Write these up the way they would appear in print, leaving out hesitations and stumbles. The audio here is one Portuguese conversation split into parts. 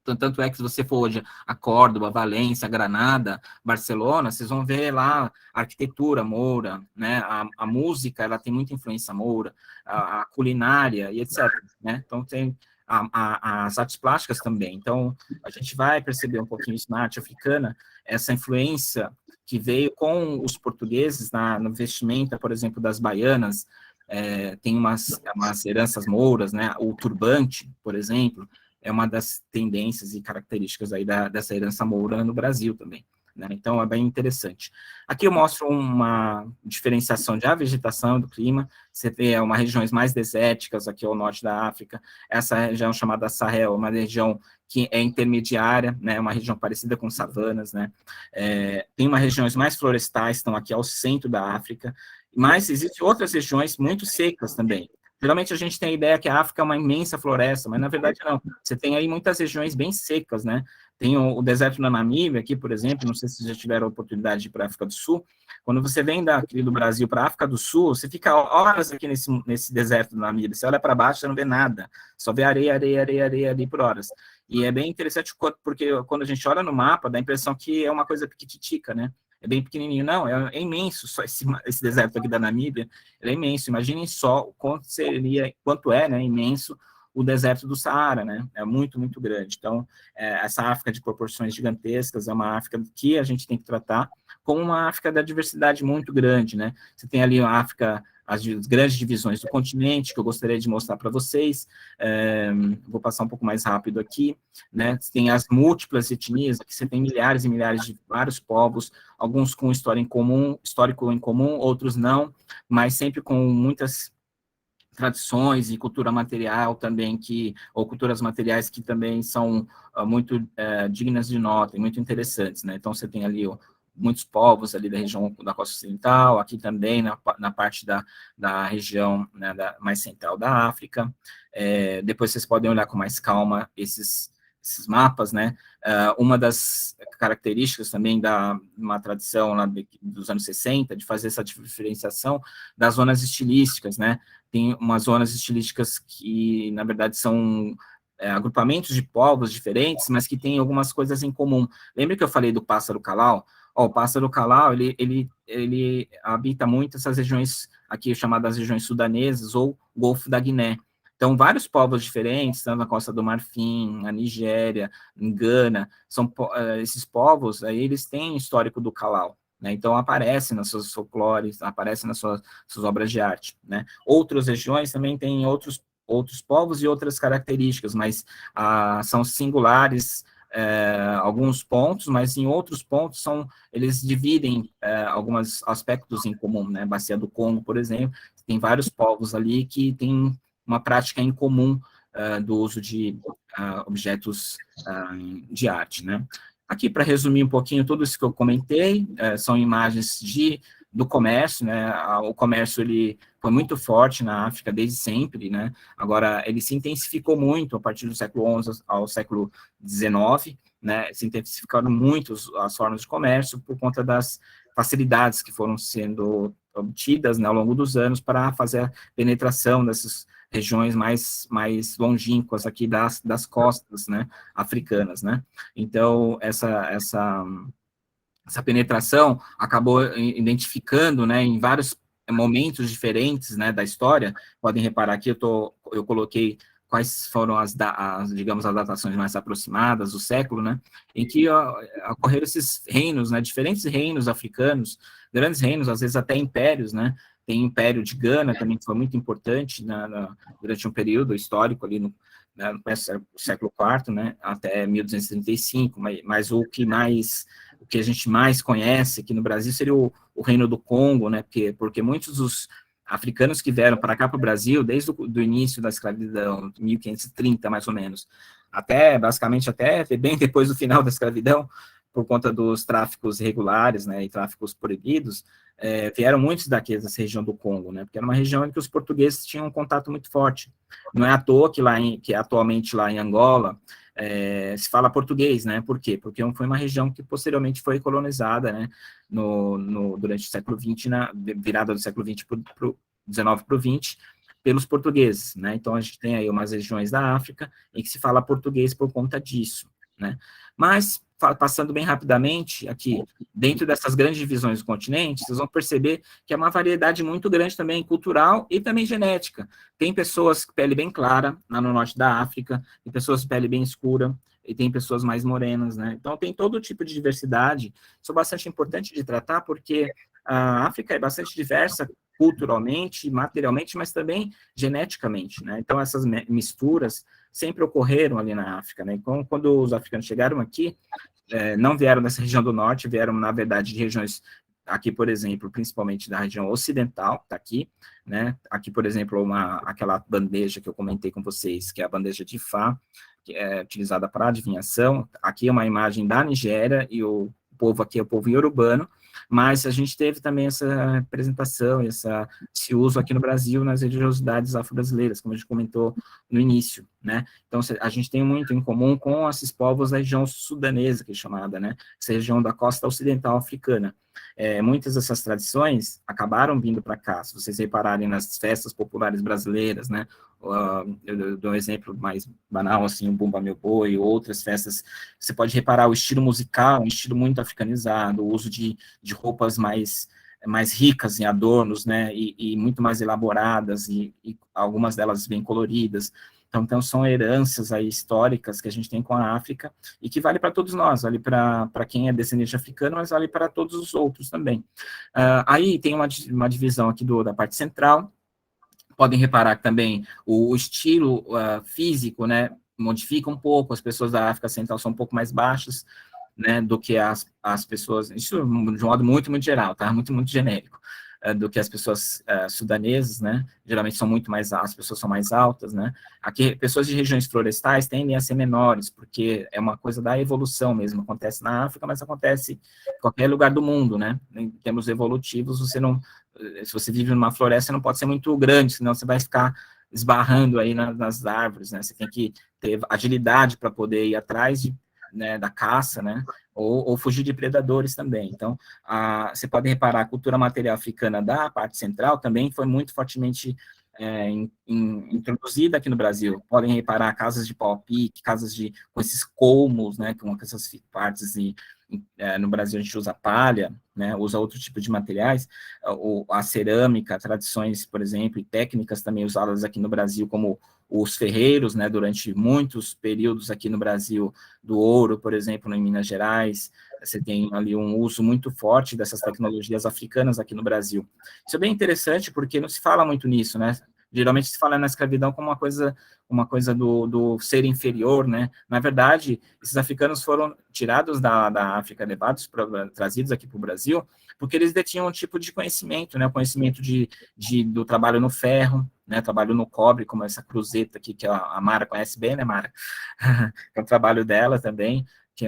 Tanto é que se você for hoje a Córdoba, Valência, Granada, Barcelona, vocês vão ver lá a arquitetura moura, né? A música, ela tem muita influência moura, a culinária e etc. Né? Então, tem as artes plásticas também. Então, a gente vai perceber um pouquinho isso na arte africana, essa influência que veio com os portugueses no vestimenta, por exemplo, das baianas, tem umas heranças mouras, né? O turbante, por exemplo, é uma das tendências e características aí dessa herança moura no Brasil também, né? Então, é bem interessante. Aqui eu mostro uma diferenciação de a vegetação do clima. Você vê uma regiões mais desérticas aqui ao norte da África, essa região chamada Sahel, uma região que é intermediária, né? Uma região parecida com savanas, né? Tem uma regiões mais florestais, estão aqui ao centro da África, mas existem outras regiões muito secas também. Geralmente a gente tem a ideia que a África é uma imensa floresta, mas na verdade não. Você tem aí muitas regiões bem secas, né? Tem o deserto da Namíbia aqui, por exemplo, não sei se já tiveram a oportunidade de ir para a África do Sul. Quando você vem daqui do Brasil para a África do Sul, você fica horas aqui nesse deserto da Namíbia. Você olha para baixo, você não vê nada. Só vê areia, areia, areia, areia ali por horas. E é bem interessante porque quando a gente olha no mapa, dá a impressão que é uma coisa piquititica, né? É bem pequenininho. Não, é imenso só esse deserto aqui da Namíbia. Ele é imenso. Imaginem só quanto é, né, imenso o deserto do Saara, né? É muito, muito grande. Então, essa África de proporções gigantescas é uma África que a gente tem que tratar como uma África da diversidade muito grande, né? Você tem ali a África, as grandes divisões do continente, que eu gostaria de mostrar para vocês. Vou passar um pouco mais rápido aqui, né? Você tem as múltiplas etnias, aqui você tem milhares e milhares de vários povos, alguns com histórico em comum, outros não, mas sempre com muitas tradições e cultura material também, ou culturas materiais que também são muito dignas de nota e muito interessantes, né? Então, você tem ali muitos povos ali da região da costa ocidental, aqui também na parte da região, né, mais central da África. Depois vocês podem olhar com mais calma esses mapas, né? Uma das características também uma tradição lá dos anos 60, de fazer essa diferenciação das zonas estilísticas, né? Tem umas zonas estilísticas que, na verdade, são agrupamentos de povos diferentes, mas que têm algumas coisas em comum. Lembra que eu falei do pássaro calau? O pássaro calau, ele habita muito essas regiões aqui chamadas regiões sudanesas ou Golfo da Guiné. Então, vários povos diferentes, tanto na Costa do Marfim, na Nigéria, em Gana, esses povos, aí, eles têm histórico do calau, né? Então, aparece nas suas folclores, aparece nas suas obras de arte, né? Outras regiões também têm outros povos e outras características, mas são singulares alguns pontos, mas em outros pontos eles dividem alguns aspectos em comum, né? Bacia do Congo, por exemplo, tem vários povos ali que têm uma prática em comum do uso de objetos de arte, né? Aqui, para resumir um pouquinho tudo isso que eu comentei, são imagens do comércio, né? O comércio, ele foi muito forte na África desde sempre, né? Agora, ele se intensificou muito a partir do século XI ao século XIX, né? Se intensificaram muito as formas de comércio por conta das facilidades que foram sendo obtidas, né, ao longo dos anos para fazer a penetração dessas regiões mais longínquas aqui das costas, né, africanas, né? Então, essa penetração acabou identificando, né, em vários momentos diferentes, né, da história. Podem reparar aqui, eu coloquei quais foram digamos, as datações mais aproximadas do século, né, em que ocorreram esses reinos, né, diferentes reinos africanos, grandes reinos, às vezes até impérios, né. Tem o Império de Gana também, que foi muito importante durante um período histórico ali no século IV, né, até 1235, mas o que a gente mais conhece aqui no Brasil seria o Reino do Congo, né, porque muitos dos africanos que vieram para cá, para o Brasil, desde o início da escravidão, 1530, mais ou menos, basicamente, até bem depois do final da escravidão, por conta dos tráficos irregulares, né, e tráficos proibidos, vieram muitos daqui dessa região do Congo, né, porque era uma região em que os portugueses tinham um contato muito forte. Não é à toa que atualmente lá em Angola, se fala português, né? Por quê? Porque foi uma região que posteriormente foi colonizada, né? Durante o século XX, na virada do século XX para o XIX para o XX, pelos portugueses, né? Então, a gente tem aí umas regiões da África em que se fala português por conta disso, né? Mas, passando bem rapidamente aqui, dentro dessas grandes divisões do continente, vocês vão perceber que é uma variedade muito grande também cultural e também genética. Tem pessoas com pele bem clara, lá no norte da África, tem pessoas com pele bem escura, e tem pessoas mais morenas, né? Então, tem todo tipo de diversidade. Isso é bastante importante de tratar, porque a África é bastante diversa culturalmente, materialmente, mas também geneticamente, né? Então, essas misturas sempre ocorreram ali na África, né? Então, quando os africanos chegaram aqui, não vieram dessa região do norte, vieram, na verdade, de regiões aqui, por exemplo, principalmente da região ocidental, tá aqui, né? Aqui, por exemplo, aquela bandeja que eu comentei com vocês, que é a bandeja de Fá, que é utilizada para adivinhação. Aqui é uma imagem da Nigéria, e o povo aqui é o povo iorubano, mas a gente teve também essa representação, esse uso aqui no Brasil nas religiosidades afro-brasileiras, como a gente comentou no início, né? Então, a gente tem muito em comum com esses povos da região sudanesa, que é chamada, né? Essa região da costa ocidental africana. Muitas dessas tradições acabaram vindo para cá, se vocês repararem nas festas populares brasileiras, né? Eu dou um exemplo mais banal, assim, o Bumba Meu Boi, outras festas, você pode reparar o estilo musical, um estilo muito africanizado, o uso de roupas mais ricas em adornos, né, e muito mais elaboradas, e algumas delas bem coloridas. Então, são heranças aí históricas que a gente tem com a África, e que vale para todos nós, vale para quem é descendente africano, mas vale para todos os outros também. Aí tem uma divisão aqui da parte central. Podem reparar que também o estilo físico, né, modifica um pouco. As pessoas da África Central são um pouco mais baixas, né, do que as pessoas, isso de um modo muito, muito geral, tá? Muito, muito genérico, do que as pessoas sudanesas, né? Geralmente são muito mais, as pessoas são mais altas, né? Aqui, pessoas de regiões florestais tendem a ser menores, porque é uma coisa da evolução mesmo, acontece na África, mas acontece em qualquer lugar do mundo, né? Em termos evolutivos, se você vive numa floresta, não pode ser muito grande, senão você vai ficar esbarrando aí nas árvores, né? Você tem que ter agilidade para poder ir atrás né, da caça, né, ou fugir de predadores também. Então, você pode reparar, a cultura material africana da parte central também foi muito fortemente introduzida aqui no Brasil. Podem reparar casas de pau-pique, com esses colmos, né, com essas partes, no Brasil a gente usa palha, né, usa outro tipo de materiais, a cerâmica, tradições, por exemplo, e técnicas também usadas aqui no Brasil, como os ferreiros, né, durante muitos períodos aqui no Brasil, do ouro, por exemplo, em Minas Gerais. Você tem ali um uso muito forte dessas tecnologias africanas aqui no Brasil. Isso é bem interessante, porque não se fala muito nisso, né? Geralmente se fala na escravidão como uma coisa do ser inferior, né? Na verdade, esses africanos foram tirados da África, trazidos aqui para o Brasil, porque eles detinham um tipo de conhecimento, né? O conhecimento do trabalho no ferro, né? Trabalho no cobre, como essa cruzeta aqui, que a Mara conhece bem, né, Mara? Que é o trabalho dela também, que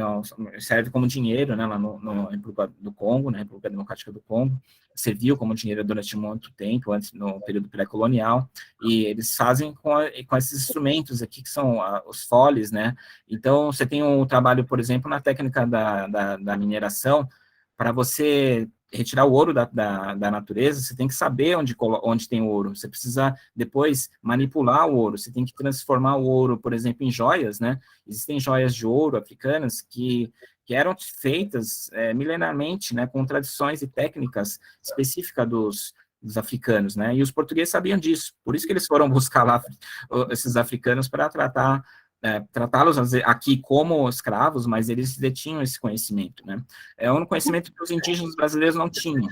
serve como dinheiro, né, lá no República do Congo, né, República Democrática do Congo, serviu como dinheiro durante muito tempo, antes, no período pré-colonial, e eles fazem com esses instrumentos aqui, que são os foles, né, então você tem um trabalho, por exemplo, na técnica da mineração, para você retirar o ouro da natureza, você tem que saber onde tem ouro, você precisa depois manipular o ouro, você tem que transformar o ouro, por exemplo, em joias, né? Existem joias de ouro africanas que eram feitas milenarmente, né, com tradições e técnicas específicas dos africanos, né? E os portugueses sabiam disso, por isso que eles foram buscar lá esses africanos para tratá-los aqui como escravos, mas eles detinham esse conhecimento, né? É um conhecimento que os indígenas brasileiros não tinham.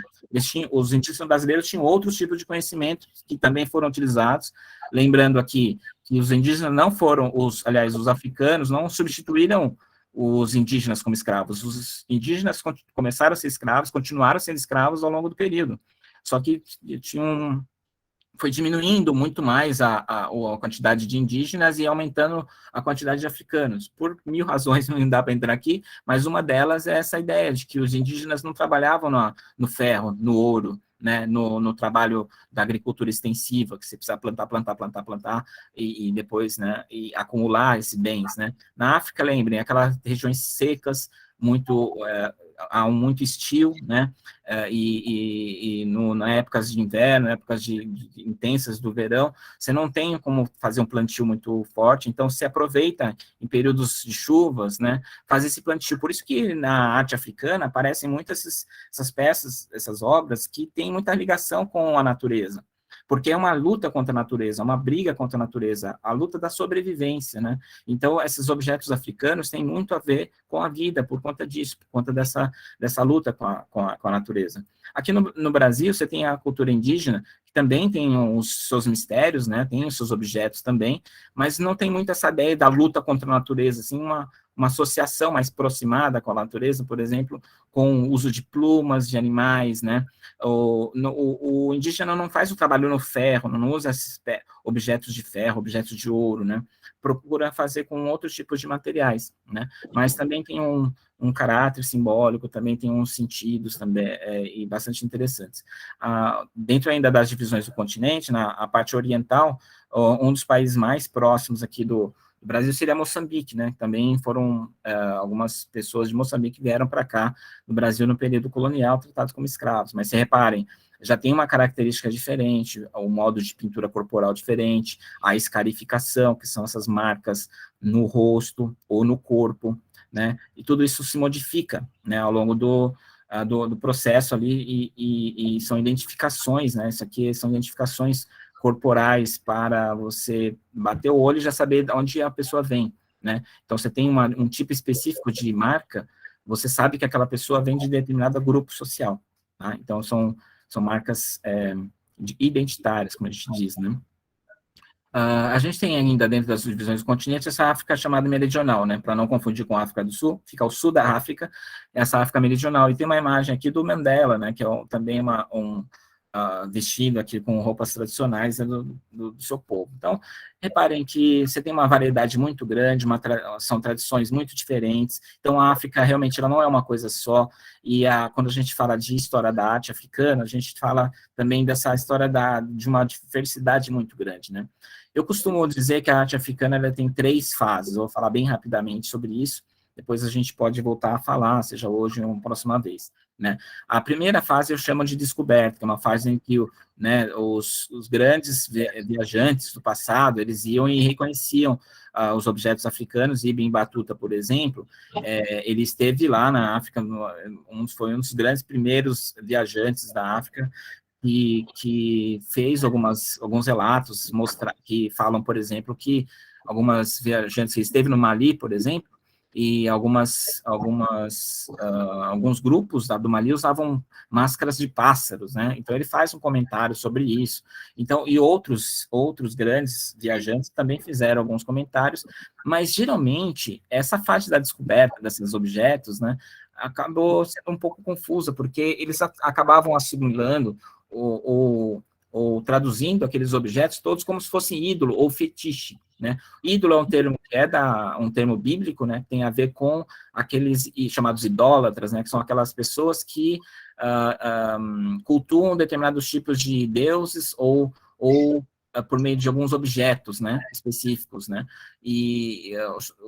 Os indígenas brasileiros tinham outros tipos de conhecimento que também foram utilizados. Lembrando aqui que os indígenas não foram, aliás, os africanos não substituíram os indígenas como escravos. Os indígenas começaram a ser escravos, continuaram sendo escravos ao longo do período. Só que foi diminuindo muito mais a quantidade de indígenas e aumentando a quantidade de africanos, por mil razões, não dá para entrar aqui, mas uma delas é essa ideia de que os indígenas não trabalhavam no ferro, no ouro, né, no trabalho da agricultura extensiva, que você precisa plantar, e depois, né, e acumular esses bens, né. Na África, lembrem, aquelas regiões secas, muito há muito estio, né, na épocas de inverno, épocas intensas do verão, você não tem como fazer um plantio muito forte, então se aproveita em períodos de chuvas, né, faz esse plantio. Por isso que na arte africana aparecem muitas essas peças, essas obras que têm muita ligação com a natureza, porque é uma luta contra a natureza, uma briga contra a natureza, a luta da sobrevivência, né? Então, esses objetos africanos têm muito a ver com a vida, por conta disso, por conta dessa luta com a natureza. Aqui no Brasil, você tem a cultura indígena, que também tem os seus mistérios, né? Tem os seus objetos também, mas não tem muito essa ideia da luta contra a natureza, assim, uma associação mais aproximada com a natureza, por exemplo, com o uso de plumas de animais, né? O indígena não faz o trabalho no ferro, não usa esses objetos de ferro, objetos de ouro, né? Procura fazer com outros tipos de materiais, né? Mas também tem um caráter simbólico, também tem uns sentidos também, e bastante interessantes. Dentro ainda das divisões do continente, a parte oriental, um dos países mais próximos aqui do Brasil seria Moçambique, né? Também foram algumas pessoas de Moçambique que vieram para cá, no Brasil, no período colonial, tratados como escravos. Mas se reparem, já tem uma característica diferente, o modo de pintura corporal diferente, a escarificação, que são essas marcas no rosto ou no corpo, né? E tudo isso se modifica, né, ao longo do processo ali, e são identificações, né? Isso aqui são identificações corporais para você bater o olho e já saber de onde a pessoa vem, né? Então, você tem um tipo específico de marca, você sabe que aquela pessoa vem de determinado grupo social, tá? Então, são marcas identitárias, como a gente diz, né? A gente tem ainda, dentro das divisões do continente, essa África chamada meridional, né? Para não confundir com a África do Sul, fica ao sul da África, essa África meridional. E tem uma imagem aqui do Mandela, né? Que é também vestido aqui com roupas tradicionais, né, do seu povo. Então, reparem que você tem uma variedade muito grande, são tradições muito diferentes. Então, a África realmente ela não é uma coisa só. E quando a gente fala de história da arte africana, a gente fala também dessa história de uma diversidade muito grande, né? Eu costumo dizer que a arte africana ela tem 3 fases. Eu vou falar bem rapidamente sobre isso. Depois a gente pode voltar a falar, seja hoje ou uma próxima vez, né? A primeira fase eu chamo de descoberta, que é uma fase em que os grandes viajantes do passado, eles iam e reconheciam os objetos africanos. Ibn Battuta, por exemplo, ele esteve lá na África, foi um dos grandes primeiros viajantes da África, que fez alguns relatos que falam, por exemplo, que algumas viajantes que esteve no Mali, por exemplo, e alguns grupos do Mali usavam máscaras de pássaros, né? Então ele faz um comentário sobre isso. Então, e outros grandes viajantes também fizeram alguns comentários, mas geralmente essa fase da descoberta desses objetos, né, acabou sendo um pouco confusa, porque eles acabavam assimilando ou traduzindo aqueles objetos todos como se fosse ídolo ou fetiche, né? Ídolo é um termo que um termo bíblico, né? Tem a ver com aqueles chamados idólatras, né? Que são aquelas pessoas que cultuam determinados tipos de deuses ou por meio de alguns objetos, né, específicos, né, e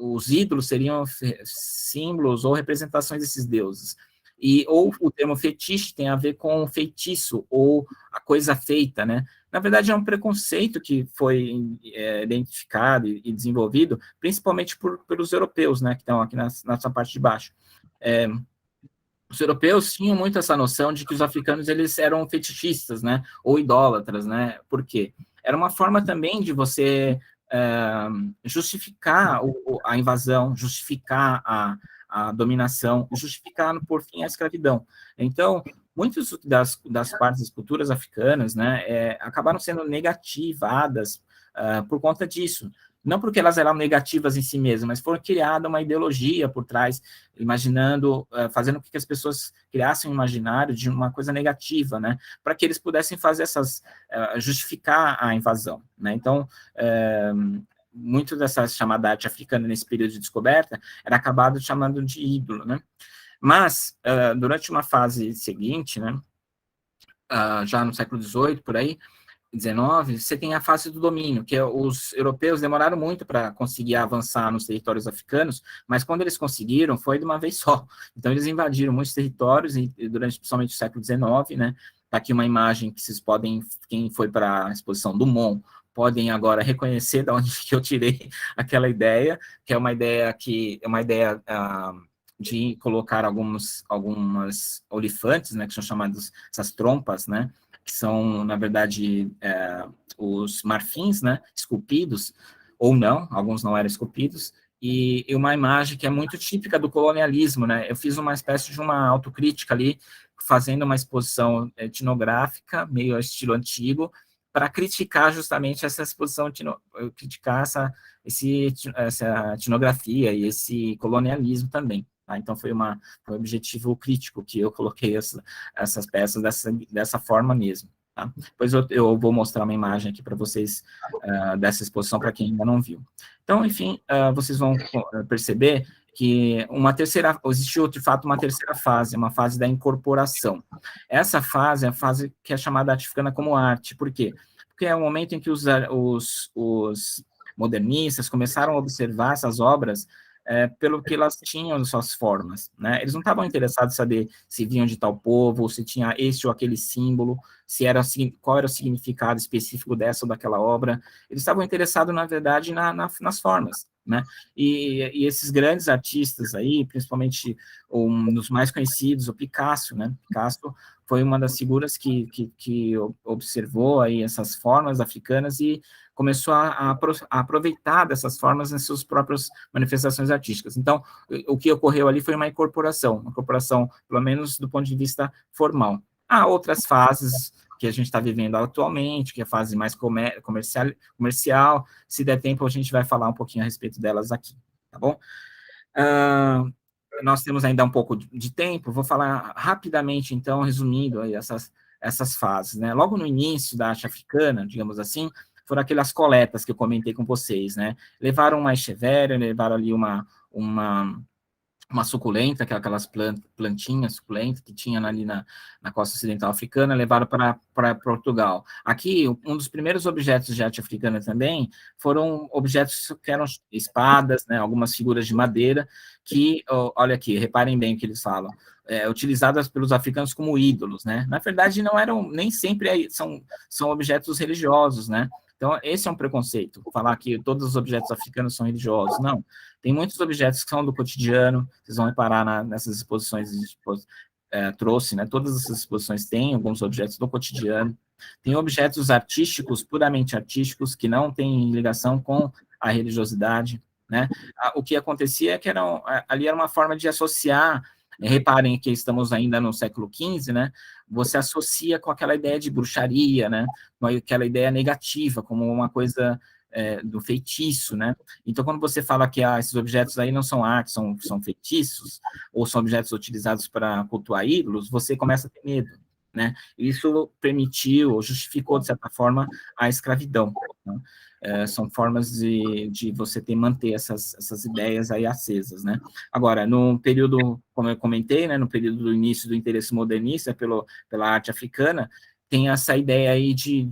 os ídolos seriam símbolos ou representações desses deuses. Ou o termo fetiche tem a ver com feitiço, ou a coisa feita, né? Na verdade, é um preconceito que foi identificado e desenvolvido, principalmente pelos europeus, né, que estão aqui nessa parte de baixo. Os europeus tinham muito essa noção de que os africanos eles eram fetichistas, né, ou idólatras, né? Por quê? Era uma forma também de você justificar a invasão, justificar a dominação, justificar, por fim, a escravidão. Então, muitas das partes das culturas africanas, né, acabaram sendo negativadas por conta disso. Não porque elas eram negativas em si mesmas, mas foi criada uma ideologia por trás, imaginando, fazendo com que as pessoas criassem um imaginário de uma coisa negativa, né, para que eles pudessem fazer justificar a invasão, né. Então, muito dessa chamada arte africana nesse período de descoberta era acabado chamando de ídolo, né. Mas, durante uma fase seguinte, né, já no século XVIII, por aí, XIX, você tem a fase do domínio, que os europeus demoraram muito para conseguir avançar nos territórios africanos, mas quando eles conseguiram, foi de uma vez só. Então, eles invadiram muitos territórios, e durante principalmente o século XIX, né? Está aqui uma imagem que vocês podem, quem foi para a exposição do MON, podem agora reconhecer de onde que eu tirei aquela ideia, que é uma ideia de colocar algumas olifantes, né, que são chamadas essas trompas, né, que são, na verdade, os marfins, né, esculpidos, ou não, alguns não eram esculpidos, e uma imagem que é muito típica do colonialismo, né, eu fiz uma espécie de uma autocrítica ali, fazendo uma exposição etnográfica, meio ao estilo antigo, para criticar justamente essa exposição, criticar essa etnografia e esse colonialismo também. Tá? Então, foi um objetivo crítico que eu coloquei essas peças dessa forma mesmo. Tá? Depois eu vou mostrar uma imagem aqui para vocês dessa exposição, para quem ainda não viu. Então, enfim, vocês vão perceber que existiu, de fato, uma terceira fase, uma fase da incorporação. Essa fase é a fase que é chamada arte africana como arte. Por quê? Porque é o momento em que os modernistas começaram a observar essas obras pelo que elas tinham suas formas, né? Eles não estavam interessados em saber se vinham de tal povo, ou se tinha este ou aquele símbolo, qual era o significado específico dessa ou daquela obra. Eles estavam interessados, na verdade, nas formas, né? E esses grandes artistas aí, principalmente um dos mais conhecidos, o Picasso, né? Picasso foi uma das figuras que observou aí essas formas africanas e começou a aproveitar dessas formas nas suas próprias manifestações artísticas. Então, o que ocorreu ali foi uma incorporação, pelo menos do ponto de vista formal. Há outras fases que a gente está vivendo atualmente, que é a fase mais comercial. Se der tempo, a gente vai falar um pouquinho a respeito delas aqui, tá bom? Nós temos ainda um pouco de tempo, vou falar rapidamente, então, resumindo aí essas fases, né? Logo no início da arte africana, digamos assim, foram aquelas coletas que eu comentei com vocês, né? Levaram uma echeveria, levaram ali uma suculenta, que é aquelas plantinhas suculentas que tinha ali na costa ocidental africana, levaram para Portugal. Aqui, um dos primeiros objetos de arte africana também foram objetos que eram espadas, né, algumas figuras de madeira, que, olha aqui, reparem bem o que eles falam, utilizadas pelos africanos como ídolos, né? Na verdade, não eram, nem sempre são objetos religiosos, né? Então, esse é um preconceito, falar que todos os objetos africanos são religiosos. Não, tem muitos objetos que são do cotidiano, vocês vão reparar nessas exposições trouxe, né? Todas essas exposições têm alguns objetos do cotidiano. Tem objetos artísticos, puramente artísticos, que não têm ligação com a religiosidade, né? O que acontecia é que ali era uma forma de associar, reparem que estamos ainda no século XV, né? Você associa com aquela ideia de bruxaria, né? Com aquela ideia negativa, como uma coisa do feitiço, né? Então, quando você fala que esses objetos aí não são arte, são feitiços, ou são objetos utilizados para cultuar ídolos, você começa a ter medo, né? Isso permitiu, ou justificou, de certa forma, a escravidão, né? São formas de você manter essas ideias aí acesas, né? Agora, no período, como eu comentei, né, no período do início do interesse modernista pela arte africana, tem essa ideia aí de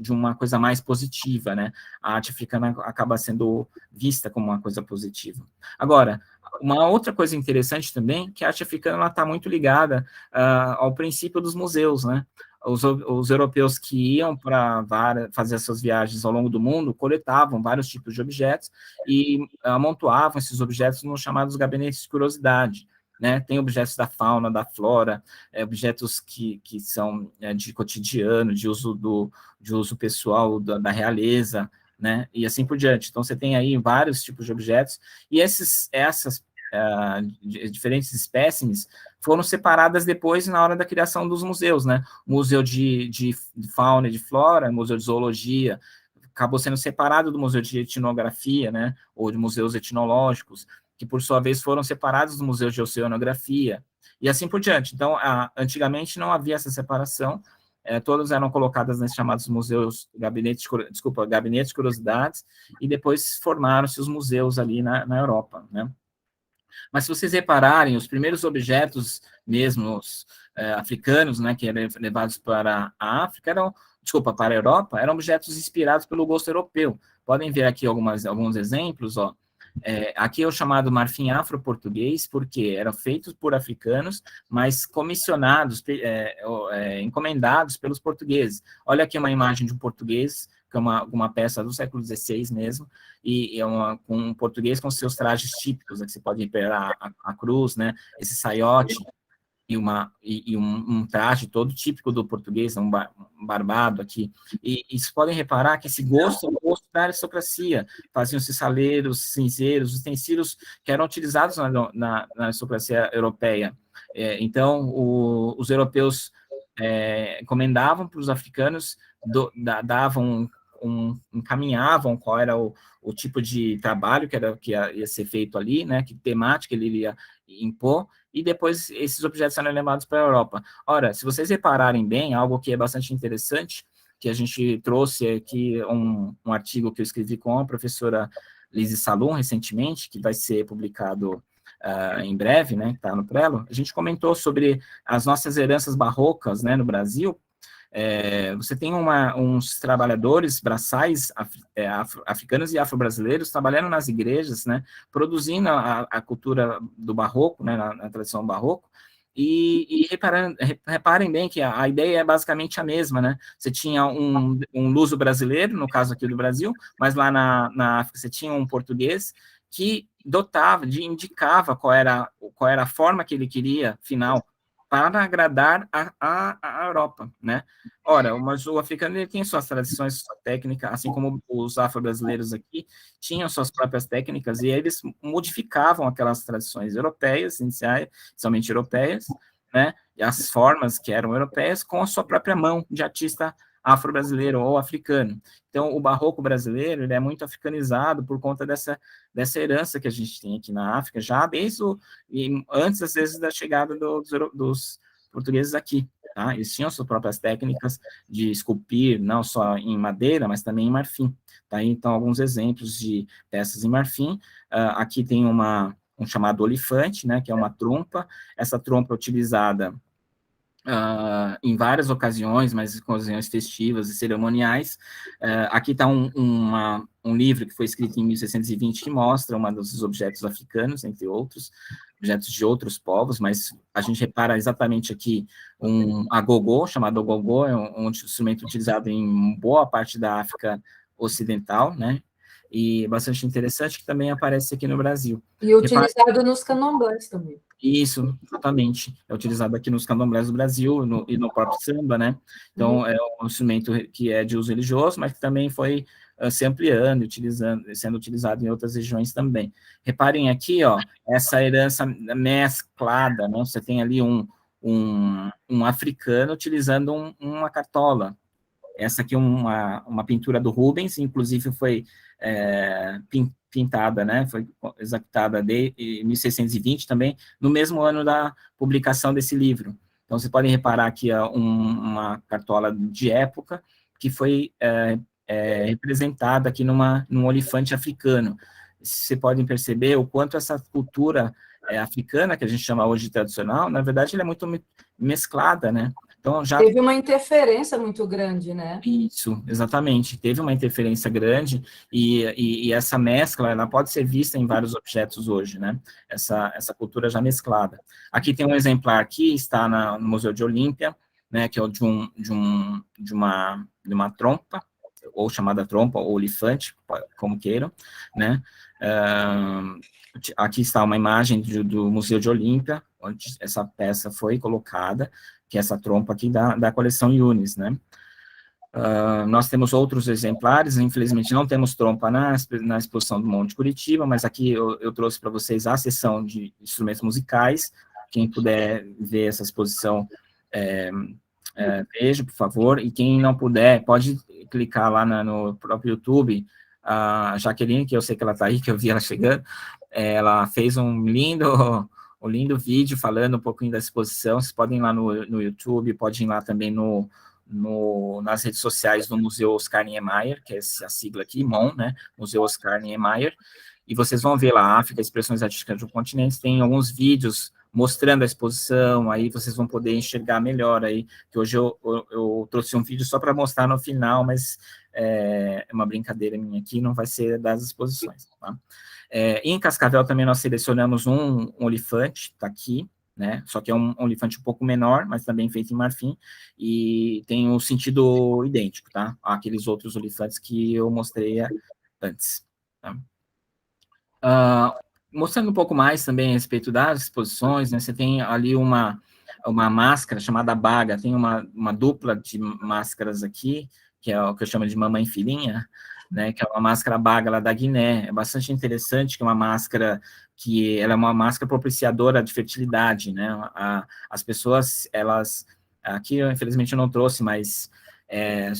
uma coisa mais positiva, né? A arte africana acaba sendo vista como uma coisa positiva. Agora, uma outra coisa interessante também, que a arte africana está muito ligada ao princípio dos museus, né? Os europeus que iam para fazer essas viagens ao longo do mundo coletavam vários tipos de objetos e amontoavam esses objetos nos chamados gabinetes de curiosidade, né? Tem objetos da fauna, da flora, objetos que são de cotidiano, de uso pessoal da realeza, né? E assim por diante. Então, você tem aí vários tipos de objetos, e essas diferentes espécimes foram separadas depois na hora da criação dos museus, né? O Museu de Fauna e de Flora, o Museu de Zoologia, acabou sendo separado do Museu de Etnografia, né? Ou de museus etnológicos, que por sua vez foram separados do Museu de Oceanografia, e assim por diante. Então, antigamente não havia essa separação, todas eram colocadas nesses chamados museus, gabinetes de curiosidades, e depois formaram-se os museus ali na Europa, né? Mas se vocês repararem, os primeiros objetos mesmo africanos, né, que eram levados para a África, eram desculpa, para a Europa, eram objetos inspirados pelo gosto europeu. Podem ver aqui alguns exemplos, ó. Aqui é o chamado marfim afro-português, porque eram feitos por africanos, mas comissionados, encomendados pelos portugueses. Olha aqui uma imagem de um português, que é uma peça do século XVI mesmo, e um português com seus trajes típicos, né, que você pode ver a cruz, né, esse saiote, e um traje todo típico do português, um barbado aqui. E vocês podem reparar que esse gosto é o gosto da aristocracia. Faziam-se saleiros, cinzeiros, utensílios que eram utilizados na aristocracia europeia. Então, os europeus encomendavam para os africanos, encaminhavam qual era o tipo de trabalho que ia ser feito ali, né, que temática ele iria impor, e depois esses objetos eram levados para a Europa. Ora, se vocês repararem bem, algo que é bastante interessante, que a gente trouxe aqui um artigo que eu escrevi com a professora Lizzie Salum recentemente, que vai ser publicado em breve, né, está no Prelo, a gente comentou sobre as nossas heranças barrocas, né, no Brasil. Você tem uns trabalhadores braçais africanos e afro-brasileiros trabalhando nas igrejas, né, produzindo a cultura do barroco, né, na tradição barroco, e reparem bem que a ideia é basicamente a mesma, né? Você tinha um luso brasileiro, no caso aqui do Brasil, mas lá na África você tinha um português que indicava qual era a forma que ele queria, final, para agradar a Europa, né? Ora, mas o africano ele tem suas tradições, sua técnica, assim como os afro-brasileiros aqui tinham suas próprias técnicas, e eles modificavam aquelas tradições europeias, inicialmente europeias, né? E as formas que eram europeias com a sua própria mão de artista afro-brasileiro ou africano. Então, o barroco brasileiro ele é muito africanizado por conta dessa herança que a gente tem aqui na África, já antes, às vezes, da chegada dos portugueses aqui. Tá? Eles tinham suas próprias técnicas de esculpir, não só em madeira, mas também em marfim. Tá? Então, alguns exemplos de peças em marfim. Aqui tem um chamado olifante, né, que é uma trompa. Essa trompa é utilizada em várias ocasiões, mas ocasiões festivas e cerimoniais. Aqui está um livro que foi escrito em 1620 que mostra um dos objetos africanos, entre outros, objetos de outros povos, mas a gente repara exatamente aqui um agogô, chamado agogô, é um instrumento utilizado em boa parte da África Ocidental, né? E bastante interessante que também aparece aqui no Brasil. E utilizado nos candomblés também. Isso, exatamente. É utilizado aqui nos candomblés do Brasil e no próprio samba, né? Então, é um instrumento que é de uso religioso, mas que também foi se ampliando, sendo utilizado em outras regiões também. Reparem aqui, ó, essa herança mesclada, né? Você tem ali um africano utilizando uma cartola. Essa aqui é uma pintura do Rubens, inclusive foi pintada, né, foi executada em 1620 também, no mesmo ano da publicação desse livro. Então, vocês podem reparar aqui uma cartola de época que foi representada aqui num olifante africano. Vocês podem perceber o quanto essa cultura africana, que a gente chama hoje de tradicional, na verdade, ela é muito mesclada, né? Então, teve uma interferência muito grande, né? Isso, exatamente. Teve uma interferência grande e essa mescla, ela pode ser vista em vários objetos hoje, né? Essa cultura já mesclada. Aqui tem um exemplar aqui, está no Museu de Olímpia, né? Que é de uma trompa, ou chamada trompa, ou olifante, como queiram, né? Aqui está uma imagem do Museu de Olímpia, onde essa peça foi colocada, que é essa trompa aqui da coleção Yunis, né? Nós temos outros exemplares, infelizmente não temos trompa na exposição do Monte Curitiba, mas aqui eu trouxe para vocês a seção de instrumentos musicais. Quem puder ver essa exposição, veja, por favor, e quem não puder, pode clicar lá no próprio YouTube. A Jaqueline, que eu sei que ela está aí, que eu vi ela chegando, ela fez um lindo vídeo falando um pouquinho da exposição. Vocês podem ir lá no YouTube, podem ir lá também nas redes sociais do Museu Oscar Niemeyer, que é a sigla aqui, MON, né, Museu Oscar Niemeyer, e vocês vão ver lá, África, Expressões Artísticas do Continente, tem alguns vídeos mostrando a exposição, aí vocês vão poder enxergar melhor aí, que hoje eu trouxe um vídeo só para mostrar no final, mas é uma brincadeira minha aqui, não vai ser das exposições, tá? Em Cascavel também nós selecionamos um olifante, tá aqui, né? Só que é um olifante um pouco menor, mas também feito em marfim, e tem um sentido idêntico, tá? Aqueles outros olifantes que eu mostrei antes, tá? Mostrando um pouco mais também a respeito das exposições, né? Você tem ali uma máscara chamada baga, tem uma dupla de máscaras aqui, que é o que eu chamo de mamãe filhinha, né, que é uma máscara baga lá da Guiné, é bastante interessante, que é uma máscara que ela é uma máscara propiciadora de fertilidade, né, as pessoas, elas, aqui infelizmente eu não trouxe, mas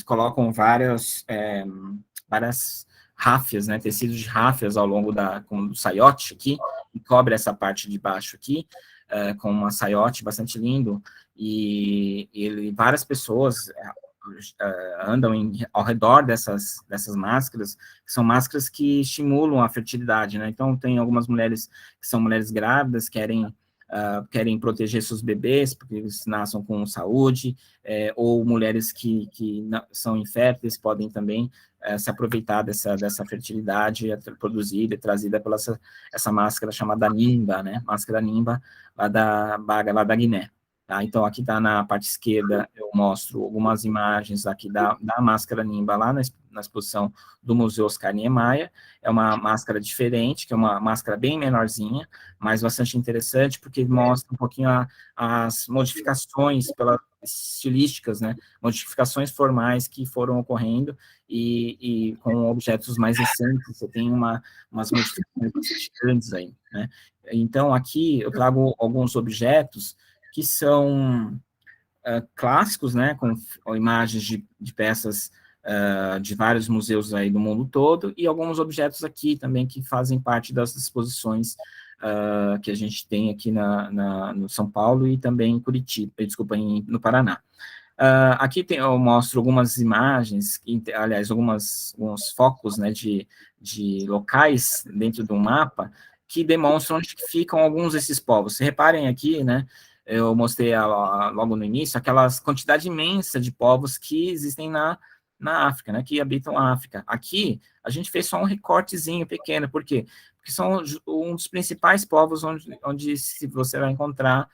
colocam várias ráfias, né, tecidos de ráfias ao longo do saiote aqui, e cobre essa parte de baixo aqui, com uma saiote bastante lindo, e várias pessoas andam ao redor dessas máscaras, que são máscaras que estimulam a fertilidade, né? Então, tem algumas mulheres que são mulheres grávidas, querem proteger seus bebês, porque eles nasçam com saúde, ou mulheres que são inférteis podem também se aproveitar dessa fertilidade produzida e trazida pela essa máscara chamada Nimba, né? Máscara Nimba, lá da Guiné. Tá? Então, aqui está na parte esquerda, eu mostro algumas imagens aqui da máscara Nimba, lá na exposição do Museu Oscar Niemeyer. É uma máscara diferente, que é uma máscara bem menorzinha, mas bastante interessante, porque mostra um pouquinho as modificações estilísticas, né? Modificações formais que foram ocorrendo, e com objetos mais recentes, você tem umas modificações grandes aí, né? Então, aqui eu trago alguns objetos que são clássicos, né, com imagens de peças de vários museus aí do mundo todo, e alguns objetos aqui também que fazem parte das exposições que a gente tem aqui no São Paulo e também em Curitiba, desculpa, no Paraná. Aqui eu mostro algumas imagens, aliás, alguns focos, né, de locais dentro do mapa que demonstram onde ficam alguns desses povos. Se reparem aqui, né, eu mostrei logo no início aquelas quantidade imensa de povos que existem na África, né, que habitam a África. Aqui, a gente fez só um recortezinho pequeno, por quê? Porque são um dos principais povos onde você vai encontrar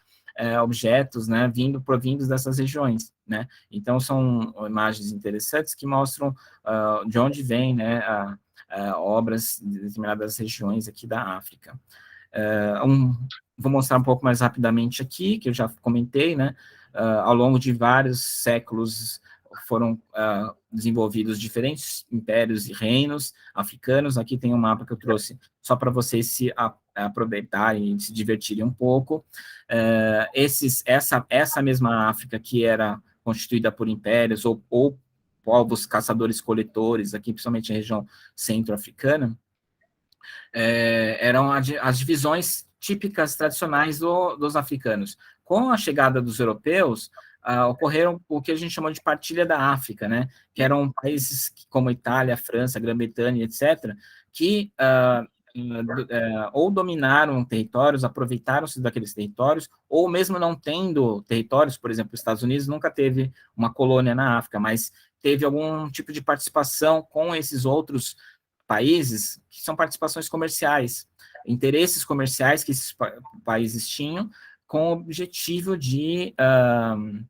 objetos, né, provindos dessas regiões, né, então são imagens interessantes que mostram de onde vêm, né, obras de determinadas regiões aqui da África. Vou mostrar um pouco mais rapidamente aqui, que eu já comentei, né, ao longo de vários séculos foram desenvolvidos diferentes impérios e reinos africanos. Aqui tem um mapa que eu trouxe só para vocês se aproveitarem e se divertirem um pouco. Essa mesma África que era constituída por impérios ou povos caçadores-coletores, aqui principalmente a região centro-africana, eram as divisões típicas, tradicionais dos africanos. Com a chegada dos europeus, ocorreram o que a gente chama de partilha da África, né? Que eram países como Itália, França, Grã-Bretanha, etc., que ou dominaram territórios, aproveitaram-se daqueles territórios, ou mesmo não tendo territórios, por exemplo, os Estados Unidos nunca teve uma colônia na África, mas teve algum tipo de participação com esses outros países, que são participações comerciais, interesses comerciais que esses países tinham, com o objetivo de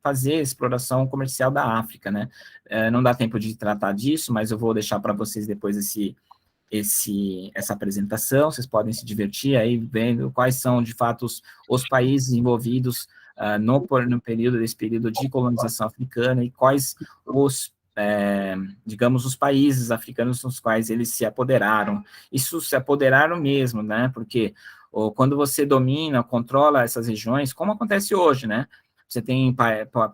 fazer exploração comercial da África, né? Não dá tempo de tratar disso, mas eu vou deixar para vocês depois essa apresentação, vocês podem se divertir aí vendo quais são, de fato, os países envolvidos no período de colonização africana e quais digamos, os países africanos nos quais eles se apoderaram. Isso se apoderaram mesmo, né? Porque quando você domina, controla essas regiões, como acontece hoje, né? Você tem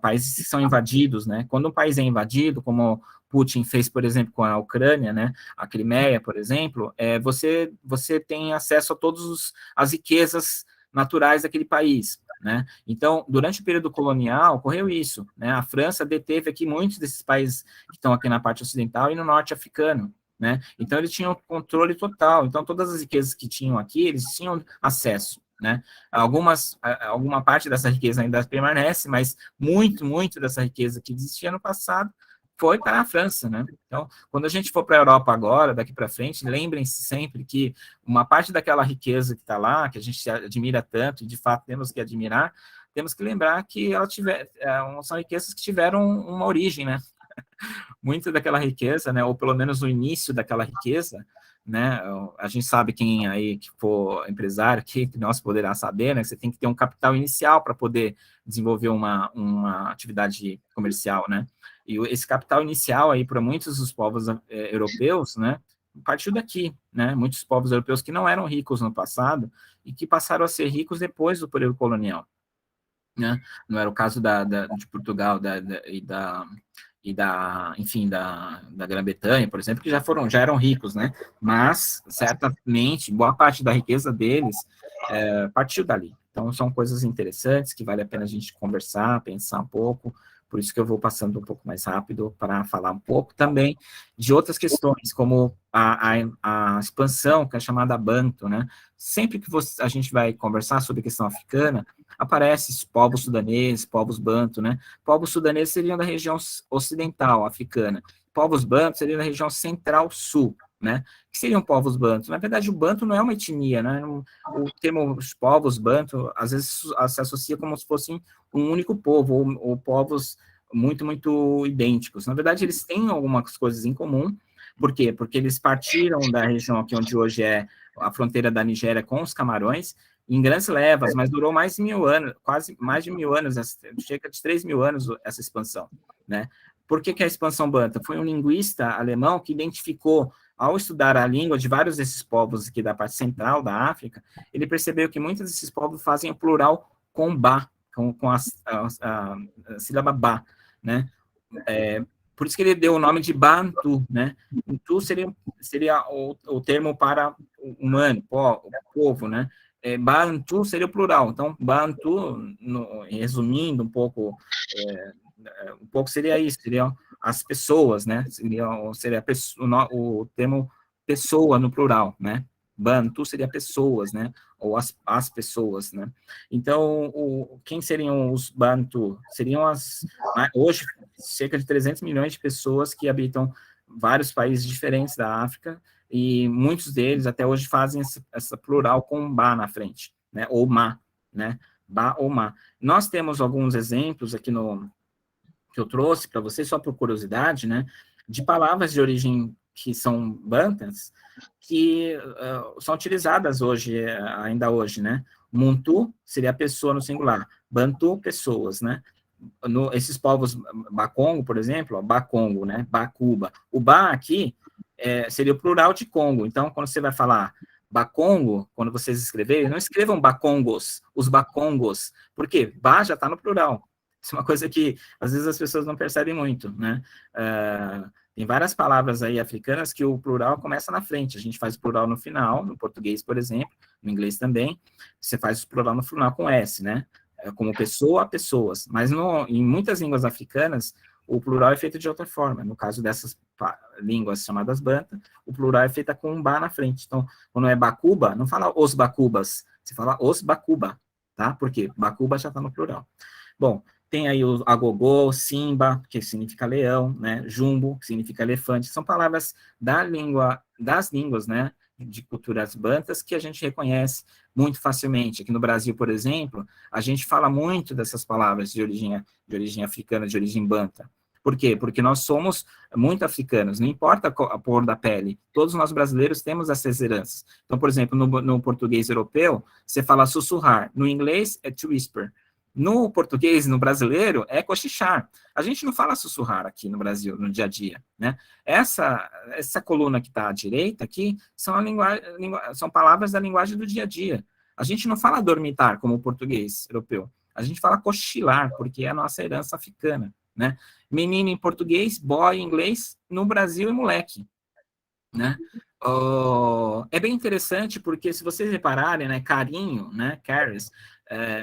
países que são invadidos, né? Quando um país é invadido, como Putin fez, por exemplo, com a Ucrânia, né? A Crimeia, por exemplo, você tem acesso a todas as riquezas naturais daquele país, né? Então, durante o período colonial, ocorreu isso, né? A França deteve aqui muitos desses países que estão aqui na parte ocidental e no norte africano, né? Então, eles tinham controle total. Então, todas as riquezas que tinham aqui, eles tinham acesso, né? Alguma parte dessa riqueza ainda permanece, mas muito dessa riqueza que existia no passado foi para a França, né? Então, quando a gente for para a Europa agora, daqui para frente, lembrem-se sempre que uma parte daquela riqueza que está lá, que a gente admira tanto, e de fato temos que admirar, temos que lembrar que são riquezas que tiveram uma origem, né? Muito daquela riqueza, né? Ou pelo menos o início daquela riqueza, né? A gente sabe, quem aí que for empresário, que nós poderá saber, né? Que você tem que ter um capital inicial para poder desenvolver uma atividade comercial, né? E esse capital inicial aí para muitos dos povos europeus, né? Partiu daqui, né? Muitos povos europeus que não eram ricos no passado e que passaram a ser ricos depois do período colonial, né? Não era o caso de Portugal enfim, da Grã-Bretanha, por exemplo, que já eram ricos, né? Mas, certamente, boa parte da riqueza deles partiu dali. Então, são coisas interessantes que vale a pena a gente conversar, pensar um pouco, por isso que eu vou passando um pouco mais rápido para falar um pouco também de outras questões, como a expansão, que é chamada Banto, né? Sempre que a gente vai conversar sobre a questão africana, aparece povos sudaneses, povos Banto, né? Povos sudaneses seriam da região ocidental africana, povos Banto seriam da região central-sul, né? Que seriam povos Banto? Na verdade, o Banto não é uma etnia, né? O termo os povos Banto, às vezes, se associa como se fossem um único povo, ou povos muito idênticos. Na verdade, eles têm algumas coisas em comum. Por quê? Porque eles partiram da região aqui onde hoje é a fronteira da Nigéria com os Camarões, em grandes levas, mas durou mais de 1000 anos, quase mais de 1000 anos, cerca de 3000 anos essa expansão, né? Por que a expansão Banta? Foi um linguista alemão que identificou, ao estudar a língua de vários desses povos aqui da parte central da África, ele percebeu que muitos desses povos fazem o plural com ba, com a sílaba ba, né? Por isso que ele deu o nome de Bantu, né? Bantu seria o termo para o humano, o povo, né? Bantu seria o plural. Então, Bantu, resumindo um pouco seria isso, seriam as pessoas, né? Seria o termo pessoa no plural, né? Bantu seria pessoas, né? Ou as pessoas, né? Então, quem seriam os Bantu? Seriam hoje, cerca de 300 milhões de pessoas que habitam vários países diferentes da África, e muitos deles até hoje fazem essa plural com ba na frente, né? Ou ma, né? Ba ou ma. Nós temos alguns exemplos aqui que eu trouxe para vocês, só por curiosidade, né? De palavras de origem que são bantas, que são utilizadas hoje, ainda hoje, né? Muntu seria pessoa no singular, Bantu, pessoas, né? Esses povos Bakongo, por exemplo, ó, Bakongo, né? Bacuba. O Ba aqui seria o plural de Congo. Então, quando você vai falar Bakongo, quando vocês escreverem, não escrevam Bakongos, os Bakongos. Por quê? Ba já está no plural. Isso é uma coisa que, às vezes, as pessoas não percebem muito, né? Tem várias palavras aí africanas que o plural começa na frente. A gente faz o plural no final, no português, por exemplo, no inglês também. Você faz o plural no final com S, né? Como pessoa, pessoas. Mas em muitas línguas africanas, o plural é feito de outra forma. No caso dessas línguas chamadas Banta, o plural é feito com um ba na frente. Então, quando é Bacuba, não fala os Bacubas, você fala os Bacuba, tá? Porque Bacuba já está no plural. Bom, tem aí o agogô, simba, que significa leão, né? Jumbo, que significa elefante. São palavras das línguas, né? De culturas bantas que a gente reconhece muito facilmente. Aqui no Brasil, por exemplo, a gente fala muito dessas palavras de origem africana, de origem banta. Por quê? Porque nós somos muito africanos, não importa a cor da pele, todos nós brasileiros temos essas heranças. Então, por exemplo, no português europeu, você fala sussurrar, no inglês é to whisper, no português, no brasileiro, é cochichar. A gente não fala sussurrar aqui no Brasil, no dia a dia, né? Essa coluna que está à direita aqui são palavras da linguagem do dia a dia. A gente não fala dormitar, como o português europeu. A gente fala cochilar, porque é a nossa herança africana, né? Menino em português, boy em inglês, no Brasil é moleque, né? É bem interessante, porque se vocês repararem, né, carinho, né, cares,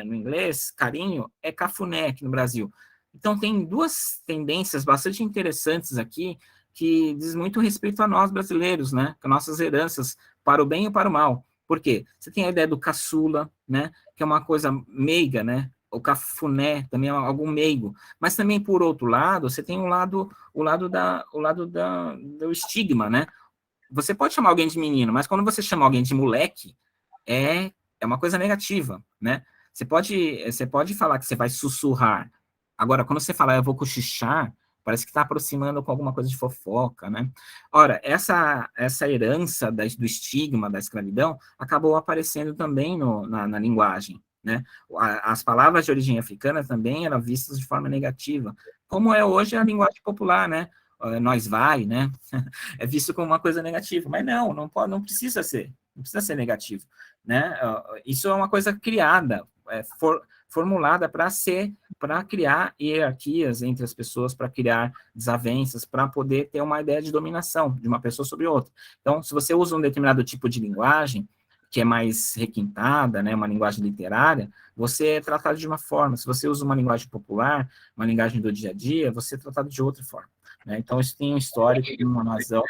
no inglês, carinho é cafuné aqui no Brasil. Então, tem duas tendências bastante interessantes aqui, que diz muito respeito a nós brasileiros, né, com nossas heranças, para o bem e para o mal. Por quê? Você tem a ideia do caçula, né? Que é uma coisa meiga, né? O cafuné também é algo meigo. Mas também, por outro lado, você tem do estigma, né? Você pode chamar alguém de menino, mas quando você chama alguém de moleque, é uma coisa negativa, né? Você pode falar que você vai sussurrar. Agora, quando você fala eu vou cochichar, parece que está aproximando com alguma coisa de fofoca, né? Ora, essa herança do estigma da escravidão acabou aparecendo também na linguagem, né? As palavras de origem africana também eram vistas de forma negativa, como é hoje a linguagem popular, né? Nós vai, né? É visto como uma coisa negativa, mas não pode, não precisa ser negativo, né? Isso é uma coisa criada, formulada para criar hierarquias entre as pessoas, para criar desavenças, para poder ter uma ideia de dominação de uma pessoa sobre outra. Então, se você usa um determinado tipo de linguagem, que é mais requintada, né, uma linguagem literária, você é tratado de uma forma. Se você usa uma linguagem popular, uma linguagem do dia a dia, você é tratado de outra forma, né? Então, isso tem um histórico, tem uma razão,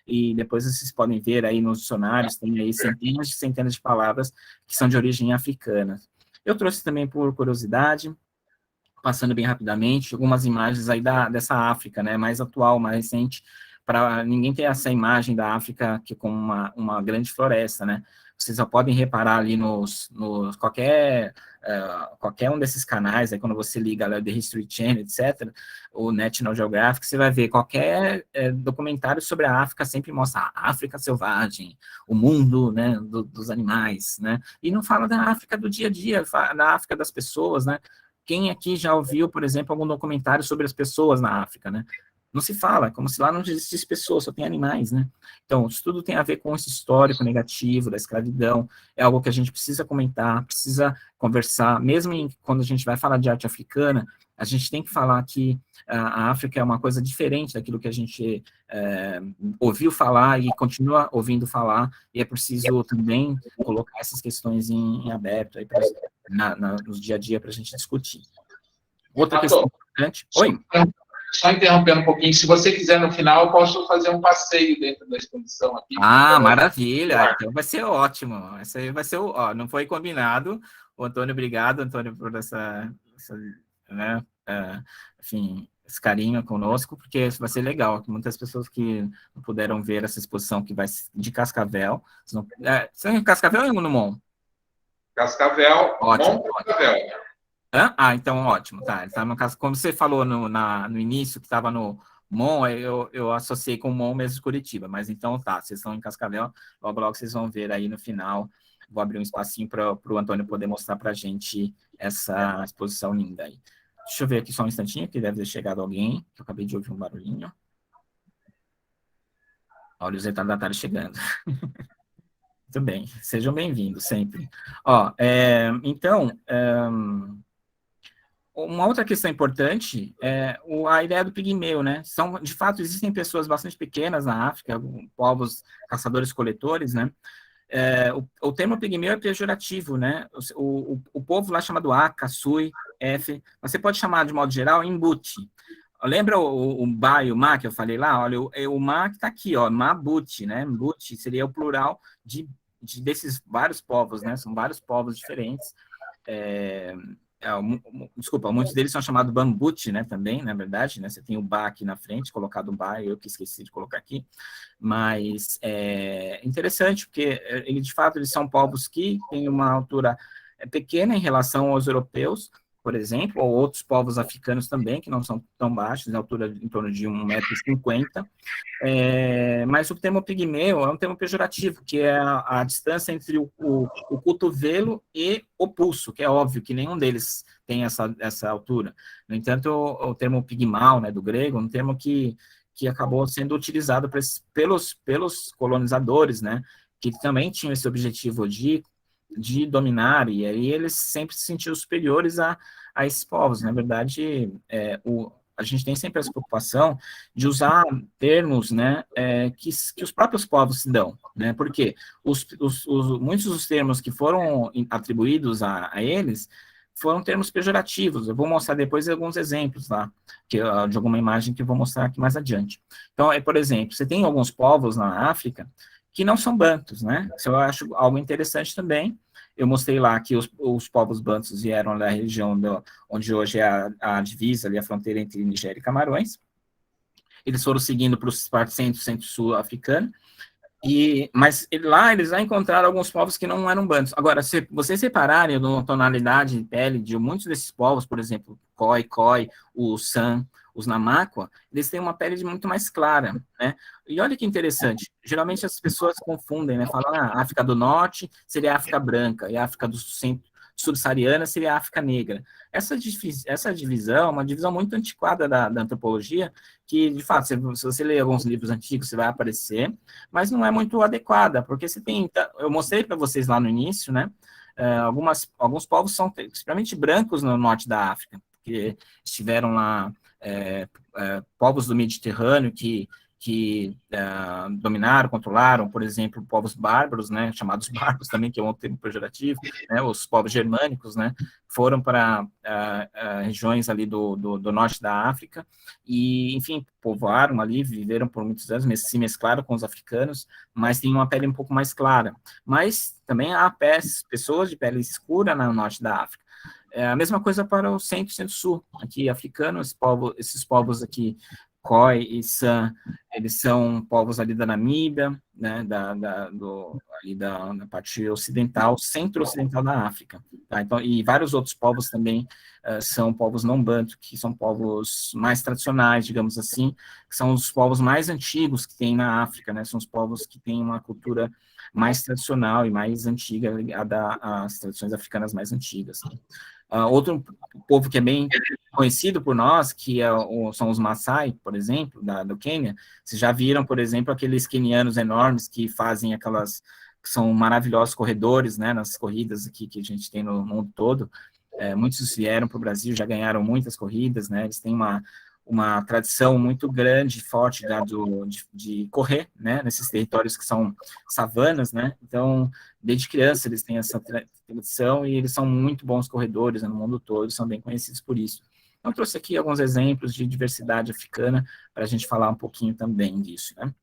e depois vocês podem ver aí nos dicionários, tem aí centenas de palavras que são de origem africana. Eu trouxe também, por curiosidade, passando bem rapidamente, algumas imagens aí dessa África, né, mais atual, mais recente, para ninguém ter essa imagem da África que com uma grande floresta, né? Vocês só podem reparar ali qualquer um desses canais, aí quando você liga lá The History Channel, etc., o National Geographic, você vai ver qualquer documentário sobre a África, sempre mostra a África selvagem, o mundo, né, dos animais, né? E não fala da África do dia a dia, da África das pessoas, né? Quem aqui já ouviu, por exemplo, algum documentário sobre as pessoas na África, né? Não se fala, como se lá não existisse pessoas, só tem animais, né? Então, isso tudo tem a ver com esse histórico negativo da escravidão, é algo que a gente precisa comentar, precisa conversar, mesmo quando a gente vai falar de arte africana, a gente tem que falar que a África é uma coisa diferente daquilo que a gente ouviu falar e continua ouvindo falar, e é preciso também colocar essas questões em aberto aí nos dia a dia para a gente discutir. Outra questão importante... Oi? Só interrompendo um pouquinho, se você quiser no final, eu posso fazer um passeio dentro da exposição aqui. Maravilha, então vai ser ótimo. Essa aí vai ser não foi combinado. O Antônio, obrigado, Antônio, por né, enfim, esse carinho conosco, porque isso vai ser legal. Muitas pessoas que não puderam ver essa exposição que vai de Cascavel. São em Cascavel ou em Numon? Cascavel, ótimo. Cascavel. Então ótimo, tá. Ele tá no caso, como você falou no início, que estava no Mon, eu associei com o Mon mesmo de Curitiba, mas então tá, vocês estão em Cascavel, logo vocês vão ver aí no final, vou abrir um espacinho para o Antônio poder mostrar para a gente essa exposição linda aí. Deixa eu ver aqui só um instantinho, que deve ter chegado alguém, que eu acabei de ouvir um barulhinho. Olha os retardatários chegando. Muito bem, sejam bem-vindos sempre. Então... Uma outra questão importante é a ideia do pigmeu, né? De fato, existem pessoas bastante pequenas na África, povos caçadores-coletores, né? O termo pigmeu é pejorativo, né? O povo lá chama do Aka, Sui, F. Você pode chamar, de modo geral, Imbuti. Lembra o Ba e o Ma que eu falei lá? Olha, o Ma que está aqui, ó, Mabuti, né? Mbuti seria o plural desses vários povos, né? São vários povos diferentes. Desculpa, muitos deles são chamados Bambuti, né, também, na verdade, né, você tem o Ba aqui na frente, colocado o Ba, eu que esqueci de colocar aqui, mas é interessante, porque de fato, eles são povos que têm uma altura pequena em relação aos europeus, por exemplo, ou outros povos africanos também, que não são tão baixos, na altura em torno de 1,50 m, mas o termo pigmeu é um termo pejorativo, que é a distância entre o cotovelo e o pulso, que é óbvio que nenhum deles tem essa altura. No entanto, o termo pigmal, né, do grego, é um termo que acabou sendo utilizado pelos colonizadores, né, que também tinham esse objetivo de dominar, e aí eles sempre se sentiam superiores a esses povos. Na verdade, a gente tem sempre essa preocupação de usar termos, né, que os próprios povos se dão, né, porque muitos dos termos que foram atribuídos a eles foram termos pejorativos. Eu vou mostrar depois alguns exemplos lá, de alguma imagem que eu vou mostrar aqui mais adiante. Então, por exemplo, você tem alguns povos na África que não são bantus, né? Isso eu acho algo interessante também. Eu mostrei lá que os povos bantus vieram da região onde hoje é a divisa, ali, a fronteira entre Nigéria e Camarões. Eles foram seguindo para o centro-sul africano, mas lá eles já encontraram alguns povos que não eram bantus. Agora, se vocês separarem a tonalidade de pele de muitos desses povos, por exemplo, Khoi, o San, os Namaqua, eles têm uma pele muito mais clara, né? E olha que interessante, geralmente as pessoas confundem, né? Falam, a África do Norte seria a África branca, e a África do Centro subsaariana seria a África negra. Essa divisão é uma divisão muito antiquada da antropologia, que, de fato, se você ler alguns livros antigos, você vai aparecer, mas não é muito adequada, porque você tem... Eu mostrei para vocês lá no início, né? Alguns povos são extremamente brancos no norte da África, porque estiveram lá povos do Mediterrâneo que dominaram, controlaram, por exemplo, povos bárbaros, né, chamados bárbaros também, que é um termo pejorativo, né, os povos germânicos, né, foram para regiões ali do norte da África e, enfim, povoaram ali, viveram por muitos anos, se mesclaram com os africanos, mas tem uma pele um pouco mais clara. Mas também há pessoas de pele escura no norte da África. É a mesma coisa para o centro-sul, aqui africano, esses povos aqui, Khoi e San, eles são povos ali da Namíbia, né, ali da parte ocidental, centro-ocidental da África, tá? Então, e vários outros povos também são povos não bantu, que são povos mais tradicionais, digamos assim, que são os povos mais antigos que tem na África, né, são os povos que têm uma cultura mais tradicional e mais antiga, ligada às tradições africanas mais antigas. Outro povo que é bem conhecido por nós, que são os Maasai, por exemplo, do Quênia. Vocês já viram, por exemplo, aqueles quenianos enormes que fazem que são maravilhosos corredores, né, nas corridas aqui que a gente tem no mundo todo. Muitos vieram para o Brasil, já ganharam muitas corridas, né, eles têm uma tradição muito grande, forte de correr, né, nesses territórios que são savanas, né, então, desde criança eles têm essa tradição e eles são muito bons corredores, né, no mundo todo, são bem conhecidos por isso. Então, eu trouxe aqui alguns exemplos de diversidade africana para a gente falar um pouquinho também disso, né.